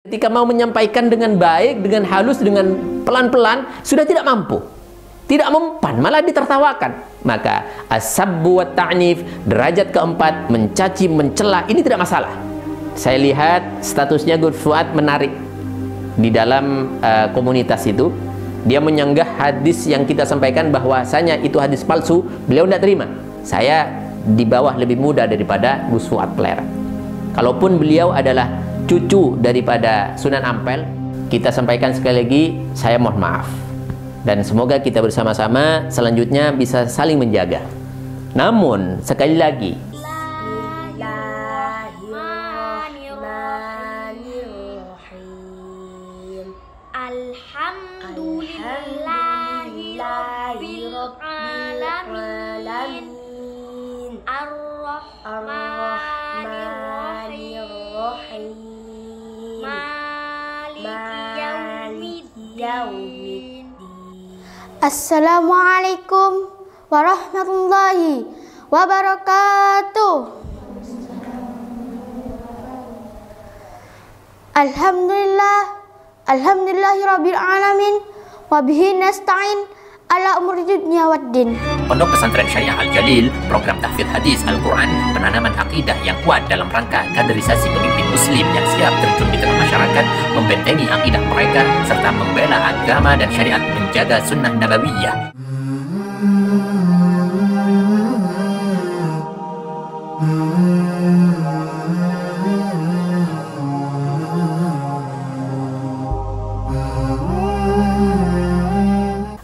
Ketika mau menyampaikan dengan baik, dengan halus, dengan pelan-pelan, sudah tidak mampu, tidak mempan, malah ditertawakan. Maka as-sabbu wa ta'nif, derajat keempat, mencaci, mencela, ini tidak masalah. Saya lihat statusnya Gus Fuad menarik di dalam komunitas itu. Dia menyanggah hadis yang kita sampaikan bahwasanya itu hadis palsu. Beliau tidak terima. Saya di bawah lebih muda daripada Gus Fuad Plera. Kalaupun beliau adalah cucu daripada Sunan Ampel, kita sampaikan sekali lagi, saya mohon maaf. Dan semoga kita bersama-sama selanjutnya bisa saling menjaga. Namun, sekali lagi, Assalamualaikum warahmatullahi wabarakatuh. Alhamdulillahirabbil alamin wa bihi nasta'in ala umuri dunya waddin. Pondok Pesantren Syariah Al-Jalil, program tahfidz hadis Al-Quran, penanaman akidah yang kuat dalam rangka kaderisasi pemimpin muslim yang siap terjun di tengah masyarakat, membentengi akidah mereka, serta membela agama dan syariat, menjaga sunnah nabawiyah.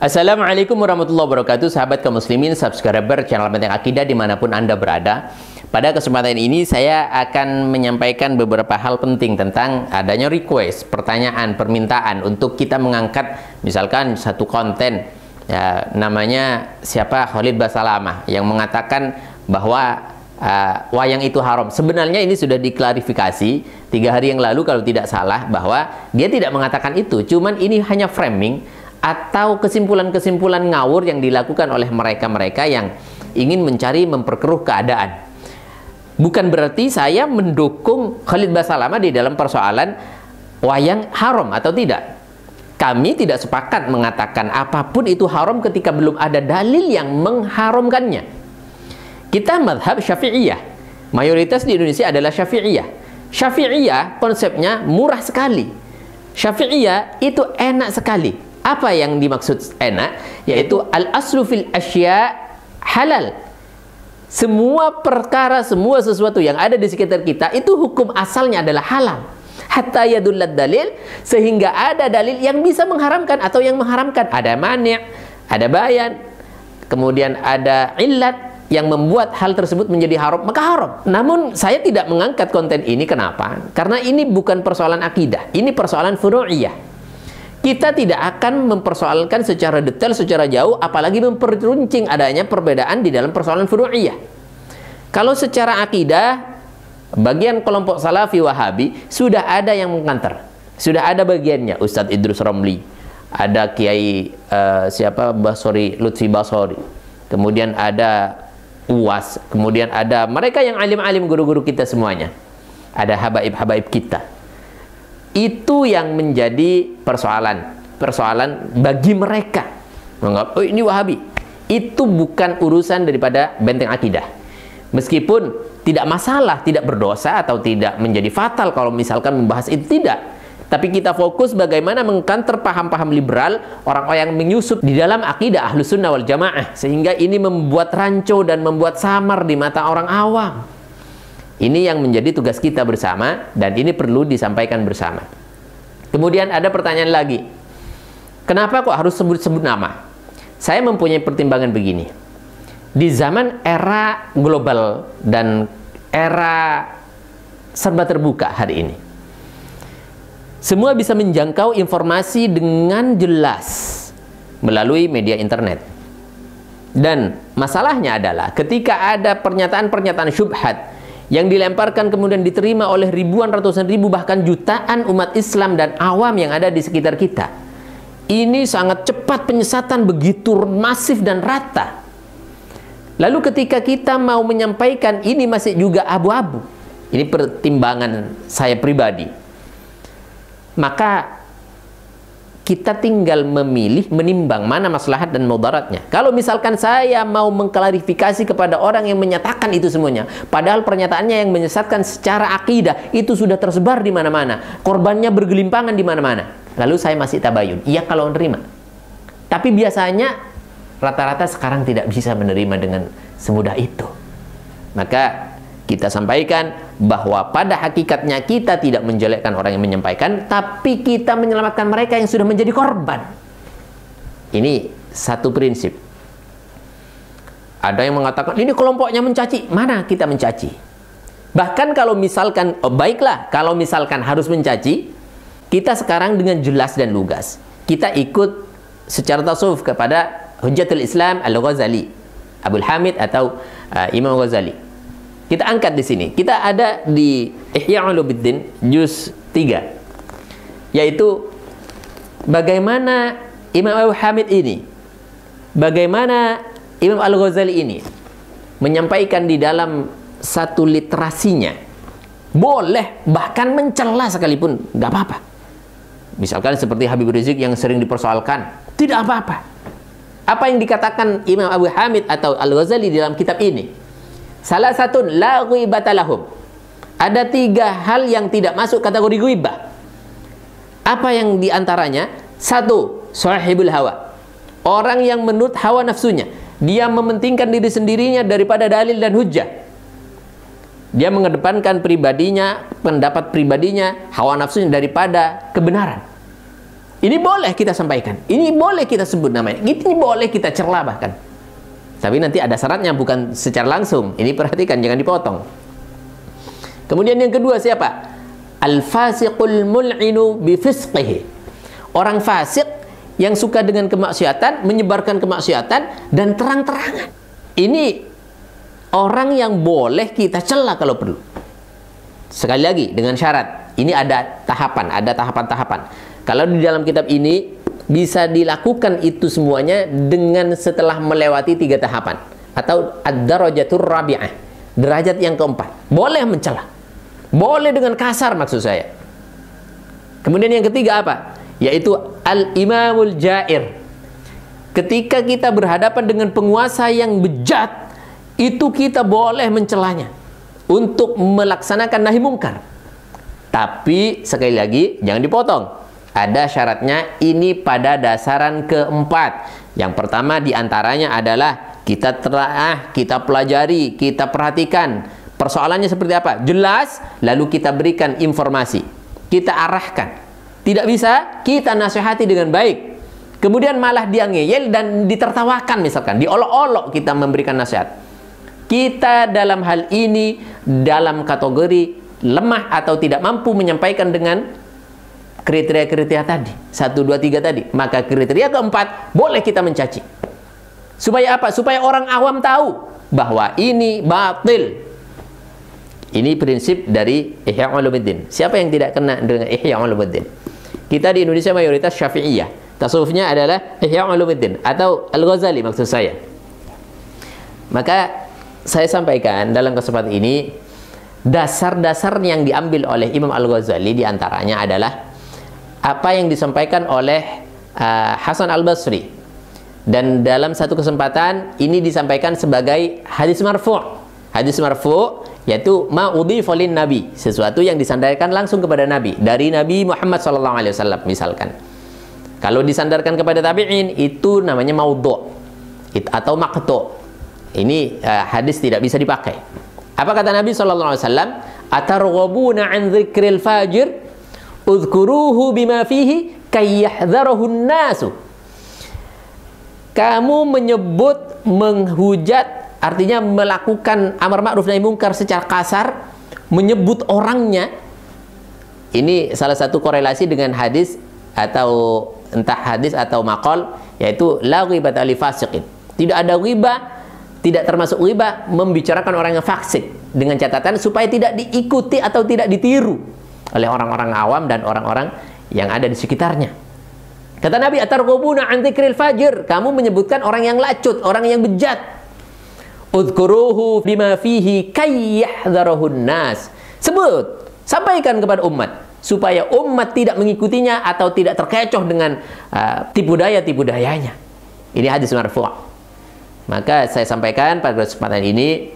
Assalamualaikum warahmatullahi wabarakatuh, sahabat kaum muslimin, subscriber channel Benteng Akidah dimanapun Anda berada. Pada kesempatan ini saya akan menyampaikan beberapa hal penting tentang adanya request, pertanyaan, permintaan untuk kita mengangkat misalkan satu konten ya, namanya siapa, Khalid Basalamah, yang mengatakan bahwa wayang itu haram. Sebenarnya ini sudah diklarifikasi 3 hari yang lalu kalau tidak salah, bahwa dia tidak mengatakan itu, cuman ini hanya framing atau kesimpulan-kesimpulan ngawur yang dilakukan oleh mereka-mereka yang ingin mencari memperkeruh keadaan. Bukan berarti saya mendukung Khalid Basalamah di dalam persoalan wayang haram atau tidak. Kami tidak sepakat mengatakan apapun itu haram ketika belum ada dalil yang mengharamkannya. Kita mazhab Syafi'iyah. Mayoritas di Indonesia adalah Syafi'iyah. Syafi'iyah konsepnya murah sekali. Syafi'iyah itu enak sekali. Apa yang dimaksud enak? Yaitu al-aslu fil asya halal. Semua perkara, semua sesuatu yang ada di sekitar kita itu hukum asalnya adalah halal. Hatta yadullad dalil, sehingga ada dalil yang bisa mengharamkan atau yang mengharamkan. Ada mani', ada bayan, kemudian ada illat yang membuat hal tersebut menjadi haram, maka haram. Namun saya tidak mengangkat konten ini, kenapa? Karena ini bukan persoalan akidah, ini persoalan furu'iyah. Kita tidak akan mempersoalkan secara detail, secara jauh, apalagi memperuncing adanya perbedaan di dalam persoalan furu'iyah. Kalau secara akidah, bagian kelompok Salafi Wahabi sudah ada yang mengantar, sudah ada bagiannya. Ustadz Idrus Romli, ada Kiai Basori, Lutfi Basori, kemudian ada UAS, kemudian ada mereka yang alim-alim, guru-guru kita semuanya, ada habaib-habaib kita. Itu yang menjadi persoalan bagi mereka. Menganggap, oh ini Wahabi. Itu bukan urusan daripada benteng akidah. Meskipun tidak masalah, tidak berdosa atau tidak menjadi fatal kalau misalkan membahas itu, tidak. Tapi kita fokus bagaimana mengkanter paham-paham liberal, orang-orang yang menyusup di dalam akidah Ahlus Sunnah wal Jamaah, sehingga ini membuat rancu dan membuat samar di mata orang awam. Ini yang menjadi tugas kita bersama, dan ini perlu disampaikan bersama. Kemudian ada pertanyaan lagi, kenapa kok harus sebut-sebut nama? Saya mempunyai pertimbangan begini. Di zaman era global dan era serba terbuka hari ini, semua bisa menjangkau informasi dengan jelas melalui media internet. Dan masalahnya adalah ketika ada pernyataan-pernyataan syubhat yang dilemparkan kemudian diterima oleh ribuan, ratusan ribu, bahkan jutaan umat Islam dan awam yang ada di sekitar kita. Ini sangat cepat, penyesatan begitu masif dan rata. Lalu ketika kita mau menyampaikan, ini masih juga abu-abu. Ini pertimbangan saya pribadi. maka kita tinggal memilih, menimbang mana maslahat dan mudaratnya. Kalau misalkan saya mau mengklarifikasi kepada orang yang menyatakan itu semuanya, padahal pernyataannya yang menyesatkan secara akidah itu sudah tersebar di mana-mana, korbannya bergelimpangan di mana-mana, lalu saya masih tabayun, iya kalau menerima. Tapi biasanya rata-rata sekarang tidak bisa menerima dengan semudah itu. Maka kita sampaikan bahwa pada hakikatnya kita tidak menjelekkan orang yang menyampaikan, tapi kita menyelamatkan mereka yang sudah menjadi korban. Ini satu prinsip. Ada yang mengatakan ini kelompoknya mencaci. Mana kita mencaci? Bahkan kalau misalkan, baiklah, kalau misalkan harus mencaci, kita sekarang dengan jelas dan lugas, kita ikut secara tasawuf kepada Hujjatul Islam Al-Ghazali, Abdul Hamid atau Imam Ghazali. Kita angkat di sini. Kita ada di Ihya Ulumuddin juz 3. Yaitu bagaimana Imam Abu Hamid ini, bagaimana Imam Al-Ghazali ini menyampaikan di dalam satu literasinya, boleh bahkan mencela sekalipun, nggak apa-apa. Misalkan seperti Habib Rizik yang sering dipersoalkan, tidak apa-apa. Apa yang dikatakan Imam Abu Hamid atau Al-Ghazali dalam kitab ini? Salah satu, la ghibata lahum. Ada 3 hal yang tidak masuk kategori ghibah. Apa yang diantaranya? 1, sahibul hawa. Orang yang menurut hawa nafsunya, dia mementingkan diri sendirinya daripada dalil dan hujjah. Dia mengedepankan pribadinya, pendapat pribadinya, hawa nafsunya daripada kebenaran. Ini boleh kita sampaikan, ini boleh kita sebut namanya, ini boleh kita cerlah bahkan. Tapi nanti ada syaratnya, bukan secara langsung. Ini perhatikan, jangan dipotong. Kemudian yang kedua siapa? Al-fasiqul mul'inu bifisqihi. Orang fasik yang suka dengan kemaksiatan, menyebarkan kemaksiatan dan terang-terangan. Ini orang yang boleh kita cela kalau perlu. Sekali lagi dengan syarat. Ini ada tahapan, ada tahapan-tahapan. Kalau di dalam kitab ini bisa dilakukan itu semuanya dengan setelah melewati 3 tahapan, atau ad-darajatur rabi'ah, derajat yang keempat. Boleh mencela, boleh dengan kasar maksud saya. Kemudian yang ketiga apa? Yaitu al-imamul jair. Ketika kita berhadapan dengan penguasa yang bejat, itu kita boleh mencelanya untuk melaksanakan nahi mungkar. Tapi sekali lagi jangan dipotong. Ada syaratnya, ini pada dasaran keempat. Yang pertama diantaranya adalah kita telaah, kita pelajari, kita perhatikan persoalannya seperti apa, jelas, lalu kita berikan informasi, kita arahkan. Tidak bisa, kita nasihati dengan baik. Kemudian malah dia ngeyel dan ditertawakan misalkan, diolok-olok kita memberikan nasihat. Kita dalam hal ini dalam kategori lemah atau tidak mampu menyampaikan dengan kriteria-kriteria tadi, 1, 2, 3 tadi. Maka kriteria keempat, boleh kita mencaci. Supaya apa? Supaya orang awam tahu bahwa ini batil. Ini prinsip dari Ihya Ulumuddin. Siapa yang tidak kena dengan Ihya Ulumuddin? Kita di Indonesia mayoritas Syafi'iyah. Tasawufnya adalah Ihya Ulumuddin atau Al-Ghazali maksud saya. Maka saya sampaikan dalam kesempatan ini, dasar-dasar yang diambil oleh Imam Al-Ghazali diantaranya adalah apa yang disampaikan oleh Hasan Al-Basri. Dan dalam satu kesempatan ini disampaikan sebagai hadis marfu'. Hadis marfu' yaitu ma'udhifa lin nabi, sesuatu yang disandarkan langsung kepada Nabi, dari Nabi Muhammad SAW misalkan. Kalau disandarkan kepada tabi'in, itu namanya maudhu' atau maqtu'. Ini hadis tidak bisa dipakai. Apa kata Nabi SAW? Atarghabuna an dzikril fajir udhkuruhu bima fihi kayyahdharuhun nasu. Kamu menyebut, menghujat, artinya melakukan amar ma'ruf nahi mungkar secara kasar, menyebut orangnya. Ini salah satu korelasi dengan hadis, atau entah hadis atau maqal, yaitu la ghibata li fasiqin. Tidak ada ghibah, tidak termasuk ghibah membicarakan orang yang fasik, dengan catatan supaya tidak diikuti atau tidak ditiru oleh orang-orang awam dan orang-orang yang ada di sekitarnya. Kata Nabi, atarghubuna an dzikril fajir, kamu menyebutkan orang yang lacut, orang yang bejat. Udhkuruhu bima fihi kayyahdharuhun nas. Sebut, sampaikan kepada umat supaya umat tidak mengikutinya atau tidak terkecoh dengan tipu dayanya. Ini hadis marfu'. Maka saya sampaikan pada kesempatan ini,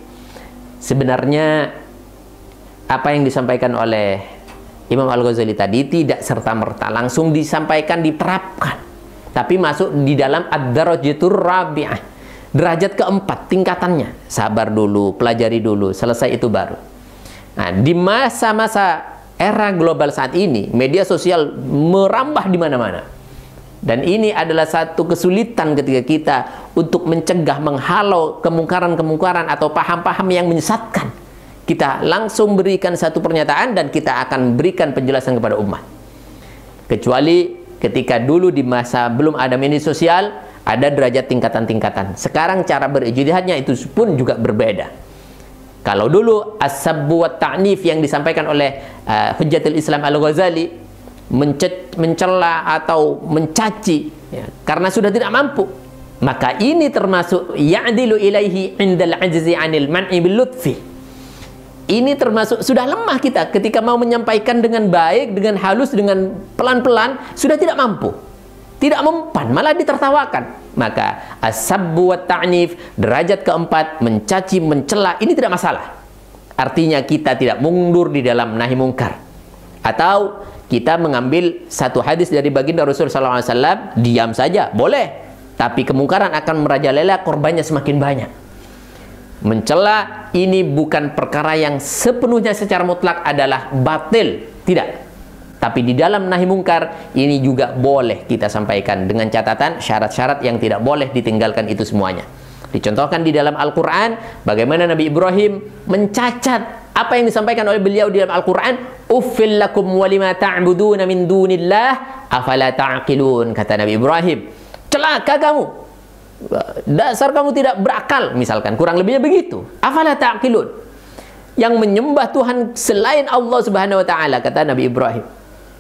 sebenarnya apa yang disampaikan oleh Imam Al-Ghazali tadi tidak serta-merta langsung disampaikan, diterapkan, tapi masuk di dalam ad-darajatur rabi'ah, derajat keempat tingkatannya. Sabar dulu, pelajari dulu, selesai itu baru. Nah, di masa-masa era global saat ini, media sosial merambah di mana-mana. Dan ini adalah satu kesulitan ketika kita untuk mencegah, menghalau kemungkaran-kemungkaran atau paham-paham yang menyesatkan. Kita langsung berikan satu pernyataan dan kita akan berikan penjelasan kepada umat. Kecuali ketika dulu di masa belum ada media sosial, ada derajat tingkatan-tingkatan. Sekarang cara berijtihadnya itu pun juga berbeda. Kalau dulu as-sabbu wa ta'nif yang disampaikan oleh Hujjatul Islam Al-Ghazali, mencela atau mencaci ya, karena sudah tidak mampu, maka ini termasuk ya'dilu ilaihi indal ajzi 'anil man'i bil lutfi. Ini termasuk sudah lemah kita ketika mau menyampaikan dengan baik, dengan halus, dengan pelan-pelan, sudah tidak mampu, tidak mempan, malah ditertawakan. Maka as-sabbu wa ta'nif, derajat keempat, mencaci, mencela, ini tidak masalah. Artinya kita tidak mundur di dalam nahi mungkar. Atau kita mengambil satu hadis dari baginda Rasulullah SAW, diam saja, boleh. Tapi kemungkaran akan merajalela, korbannya semakin banyak. Mencela ini bukan perkara yang sepenuhnya secara mutlak adalah batil, tidak. Tapi di dalam nahi mungkar ini juga boleh kita sampaikan dengan catatan syarat-syarat yang tidak boleh ditinggalkan itu semuanya. Dicontohkan di dalam Al-Quran bagaimana Nabi Ibrahim mencacat apa yang disampaikan oleh beliau di dalam Al-Quran. Uffil lakum walima ta'buduna min dunillah afala ta'qilun, kata Nabi Ibrahim. Celaka kamu, dasar kamu tidak berakal, misalkan, kurang lebihnya begitu. Afala ta'qilun, yang menyembah Tuhan selain Allah Subhanahu wa taala, kata Nabi Ibrahim.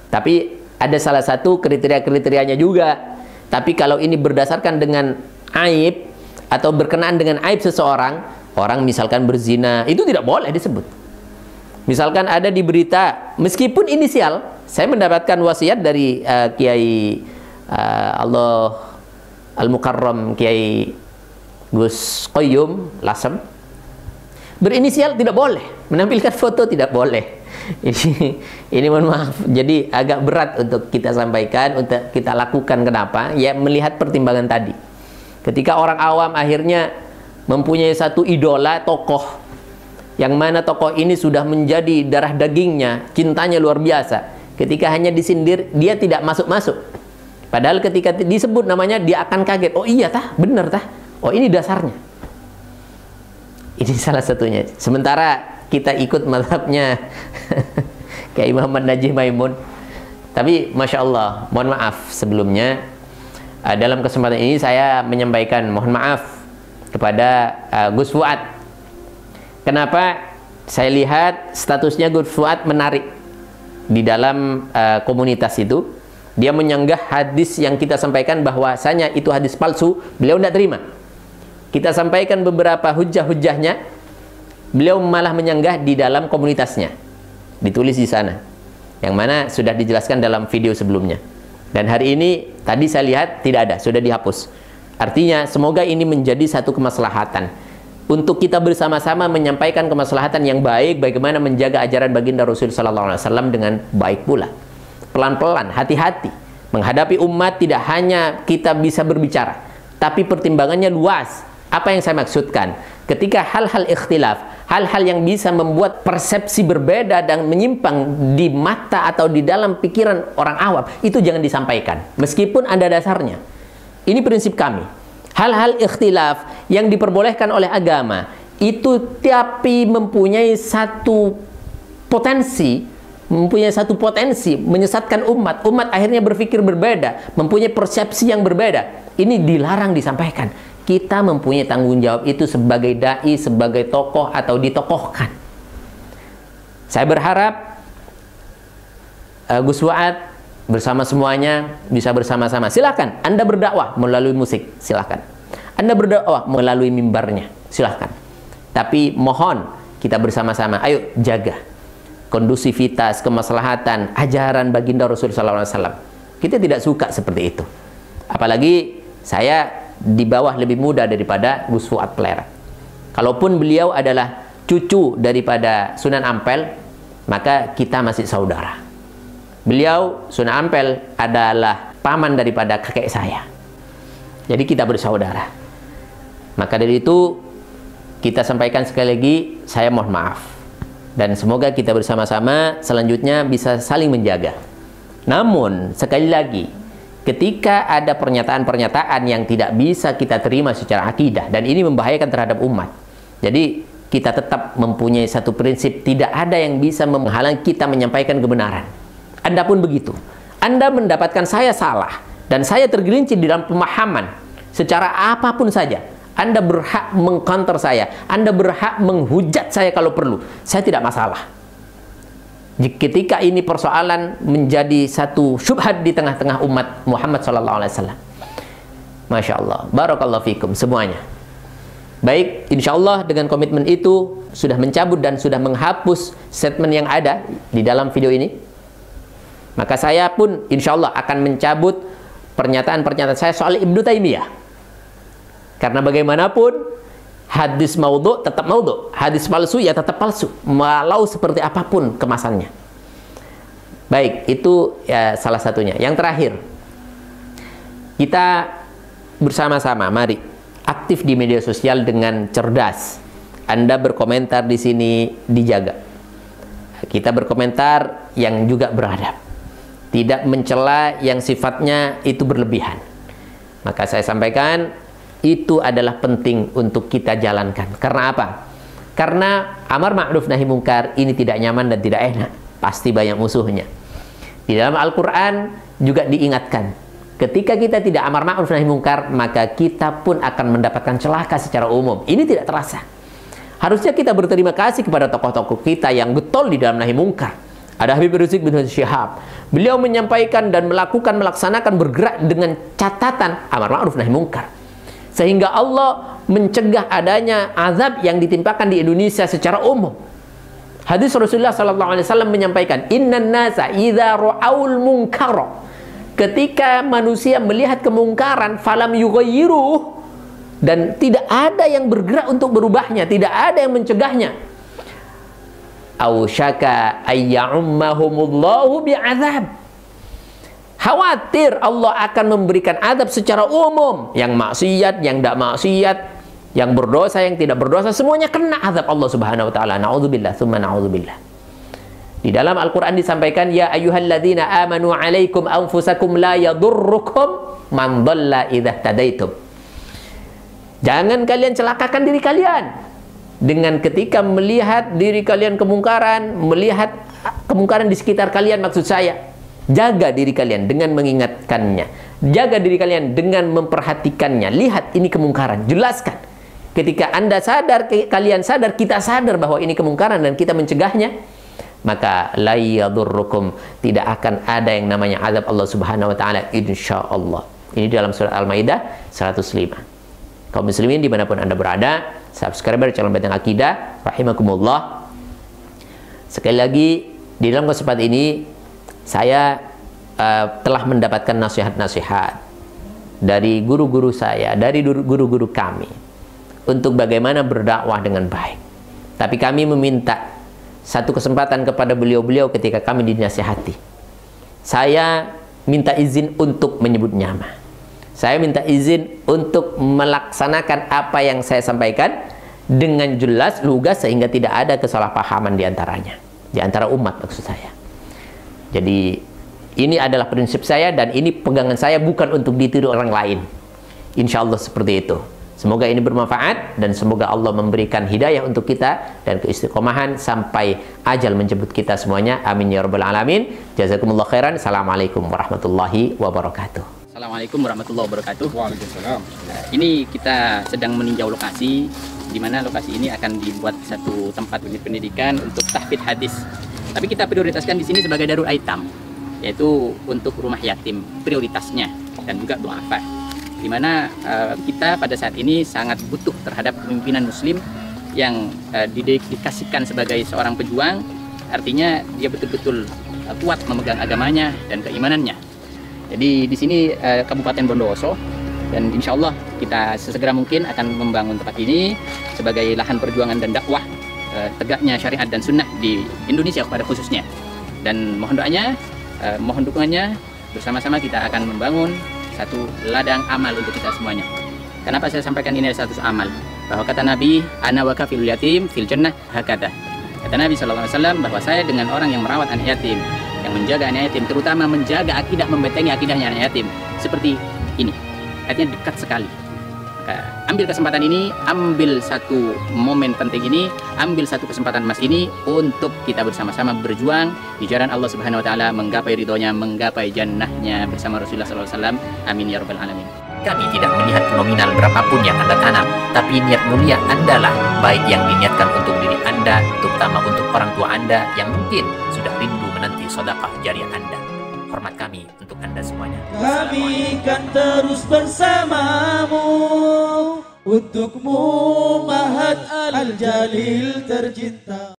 Tapi ada salah satu kriteria-kriterianya juga. Tapi kalau ini berdasarkan dengan aib atau berkenaan dengan aib seseorang, orang misalkan berzina, itu tidak boleh disebut. Misalkan ada di berita, meskipun inisial, saya mendapatkan wasiat dari Kiai Allah Al-Mukarram, Kiai Gus Qayyum Lasem, berinisial tidak boleh, menampilkan foto tidak boleh. Ini mohon maaf, jadi agak berat untuk kita sampaikan, untuk kita lakukan. Kenapa? Ya melihat pertimbangan tadi. Ketika orang awam akhirnya mempunyai satu idola tokoh, yang mana tokoh ini sudah menjadi darah dagingnya, cintanya luar biasa. Ketika hanya disindir, dia tidak masuk-masuk. Padahal ketika disebut namanya, dia akan kaget. Oh iya tah, bener tah. Oh ini dasarnya. Ini salah satunya. Sementara kita ikut mazhabnya Kiai Muhammad Najih Maimun. Tapi Masya Allah, mohon maaf sebelumnya, dalam kesempatan ini saya menyampaikan mohon maaf kepada Gus Fuad. Kenapa saya lihat statusnya Gus Fuad menarik di dalam komunitas itu. Dia menyanggah hadis yang kita sampaikan bahwasanya itu hadis palsu, beliau tidak terima. Kita sampaikan beberapa hujah-hujahnya, beliau malah menyanggah di dalam komunitasnya, ditulis di sana, yang mana sudah dijelaskan dalam video sebelumnya. Dan hari ini tadi saya lihat tidak ada, sudah dihapus. Artinya semoga ini menjadi satu kemaslahatan untuk kita bersama-sama menyampaikan kemaslahatan yang baik, bagaimana menjaga ajaran baginda Rasul sallallahu alaihi wasallam dengan baik pula. Pelan-pelan, hati-hati menghadapi umat. Tidak hanya kita bisa berbicara, tapi pertimbangannya luas. Apa yang saya maksudkan? Ketika hal-hal ikhtilaf, hal-hal yang bisa membuat persepsi berbeda dan menyimpang di mata atau di dalam pikiran orang awam, itu jangan disampaikan, meskipun ada dasarnya. Ini prinsip kami. Hal-hal ikhtilaf yang diperbolehkan oleh agama, itu tapi mempunyai satu potensi, menyesatkan umat. Umat akhirnya berpikir berbeda, mempunyai persepsi yang berbeda. Ini dilarang disampaikan. Kita mempunyai tanggung jawab itu sebagai da'i, sebagai tokoh atau ditokohkan. Saya berharap Gus Fuad bersama semuanya bisa bersama-sama. Silakan Anda berdakwah melalui musik, silakan. Anda berdakwah melalui mimbarnya, silakan. Tapi mohon kita bersama-sama, ayo jaga kondusivitas, kemaslahatan, ajaran baginda Rasulullah SAW. Kita tidak suka seperti itu. Apalagi saya di bawah lebih muda daripada Gus Fuad Plerat. Kalaupun beliau adalah cucu daripada Sunan Ampel, maka kita masih saudara. Beliau, Sunan Ampel, adalah paman daripada kakek saya. Jadi kita bersaudara. Maka dari itu, kita sampaikan sekali lagi, saya mohon maaf. Dan semoga kita bersama-sama selanjutnya bisa saling menjaga. Namun, sekali lagi, ketika ada pernyataan-pernyataan yang tidak bisa kita terima secara akidah, dan ini membahayakan terhadap umat. Jadi, kita tetap mempunyai satu prinsip, tidak ada yang bisa menghalangi kita menyampaikan kebenaran. Anda pun begitu. Anda mendapatkan saya salah, dan saya tergelincir di dalam pemahaman, secara apapun saja. Anda berhak mengcounter saya, Anda berhak menghujat saya kalau perlu. Saya tidak masalah. Ketika ini persoalan menjadi satu syubhat di tengah-tengah umat Muhammad SAW. Masya Allah, barakallahu fikum semuanya. Baik, insya Allah dengan komitmen itu sudah mencabut dan sudah menghapus statement yang ada di dalam video ini. Maka saya pun insya Allah akan mencabut pernyataan-pernyataan saya soal Ibnu Taimiyah. Karena bagaimanapun hadis maudhu tetap maudhu, hadis palsu ya tetap palsu, walau seperti apapun kemasannya. Baik, itu ya salah satunya. Yang terakhir, kita bersama-sama mari aktif di media sosial dengan cerdas. Anda berkomentar di sini dijaga. Kita berkomentar yang juga beradab, tidak mencela yang sifatnya itu berlebihan. Maka saya sampaikan, itu adalah penting untuk kita jalankan. Karena apa? Karena amar ma'ruf nahi mungkar ini tidak nyaman dan tidak enak. Pasti banyak musuhnya. Di dalam Al-Quran juga diingatkan, ketika kita tidak amar ma'ruf nahi mungkar, maka kita pun akan mendapatkan celaka secara umum. Ini tidak terasa. Harusnya kita berterima kasih kepada tokoh-tokoh kita yang getol di dalam nahi mungkar. Ada Habib Rizik bin Syihab. Beliau menyampaikan dan melaksanakan, bergerak dengan catatan amar ma'ruf nahi mungkar. Sehingga Allah mencegah adanya azab yang ditimpakan di Indonesia secara umum. Hadis Rasulullah SAW menyampaikan, Innan nasa idza ra'aul munkara. Ketika manusia melihat kemungkaran, falam yughayyiruh, dan tidak ada yang bergerak untuk berubahnya, tidak ada yang mencegahnya. Ausyaka ayya'ummahumullahu bi'adzab. Khawatir Allah akan memberikan azab secara umum. Yang maksiat, yang tidak maksiat, yang berdosa, yang tidak berdosa, semuanya kena azab Allah Subhanahu wa taala. Na'udzubillah, tsumma na'udzubillah. Di dalam Al-Qur'an disampaikan, ya ayyuhalladzina amanu 'alaikum anfusakum la yadurrukum man dhalla idza tadaitum. Jangan kalian celakakan diri kalian dengan ketika melihat diri kalian kemungkaran, melihat kemungkaran di sekitar kalian, maksud saya. Jaga diri kalian dengan mengingatkannya. Jaga diri kalian dengan memperhatikannya. Lihat ini kemungkaran, jelaskan. Ketika Anda sadar, kalian sadar, kita sadar bahwa ini kemungkaran dan kita mencegahnya, maka la yadurrukum, tidak akan ada yang namanya azab Allah Subhanahu wa taala insyaallah. Ini dalam surat Al-Maidah 105. Kaum muslimin dimanapun Anda berada, subscriber channel Benteng Akidah rahimakumullah. Sekali lagi, di dalam kesempatan ini saya telah mendapatkan nasihat-nasihat dari guru-guru saya, dari guru-guru kami, untuk bagaimana berdakwah dengan baik. Tapi kami meminta satu kesempatan kepada beliau-beliau ketika kami dinasihati. Saya minta izin untuk menyebut nama. Saya minta izin untuk melaksanakan apa yang saya sampaikan dengan jelas, lugas, sehingga tidak ada kesalahpahaman di antaranya, di antara umat maksud saya. Jadi ini adalah prinsip saya dan ini pegangan saya, bukan untuk ditiru orang lain. Insya Allah seperti itu. Semoga ini bermanfaat dan semoga Allah memberikan hidayah untuk kita dan keistiqomahan sampai ajal menjemput kita semuanya. Amin ya rabbal alamin. Jazakumullah khairan. Assalamualaikum warahmatullahi wabarakatuh. Assalamualaikum warahmatullahi wabarakatuh. Waalaikumsalam. Ini kita sedang meninjau lokasi, di mana lokasi ini akan dibuat satu tempat unit pendidikan untuk tahfidz hadis. Tapi kita prioritaskan di sini sebagai darul aitam, yaitu untuk rumah yatim prioritasnya, dan juga du'afa. Di mana kita pada saat ini sangat butuh terhadap kepemimpinan muslim yang didedikasikan sebagai seorang pejuang, artinya dia betul-betul kuat memegang agamanya dan keimanannya. Jadi di sini Kabupaten Bondowoso, dan insya Allah kita sesegera mungkin akan membangun tempat ini sebagai lahan perjuangan dan dakwah tegaknya syariat dan sunnah di Indonesia pada khususnya. Dan mohon doanya, mohon dukungannya, bersama-sama kita akan membangun satu ladang amal untuk kita semuanya. Kenapa saya sampaikan ini ada satu amal? Bahwa kata Nabi, ana wa kafilul yatim fil jannah hakada. Kata Nabi SAW bahwa saya dengan orang yang merawat anak yatim, yang menjaga anak yatim, terutama menjaga akidah, membentengi akidahnya anak yatim, seperti ini. Artinya dekat sekali. Maka ambil kesempatan ini, ambil satu momen penting ini, ambil satu kesempatan emas ini untuk kita bersama-sama berjuang di jalan Allah Subhanahu Wa Taala, menggapai ridhonya, menggapai jannahnya bersama Rasulullah SAW. Amin ya rabbal alamin. Kami tidak melihat nominal berapapun yang Anda tanam, tapi niat mulia Anda lah, baik yang diniatkan untuk diri Anda, terutama untuk orang tua Anda yang mungkin sudah rindu menanti sedekah jariah Anda. Hormat kami untuk Anda semuanya. Kami kan terus bersamamu, untukmu Mahat Al-Jalil tercinta.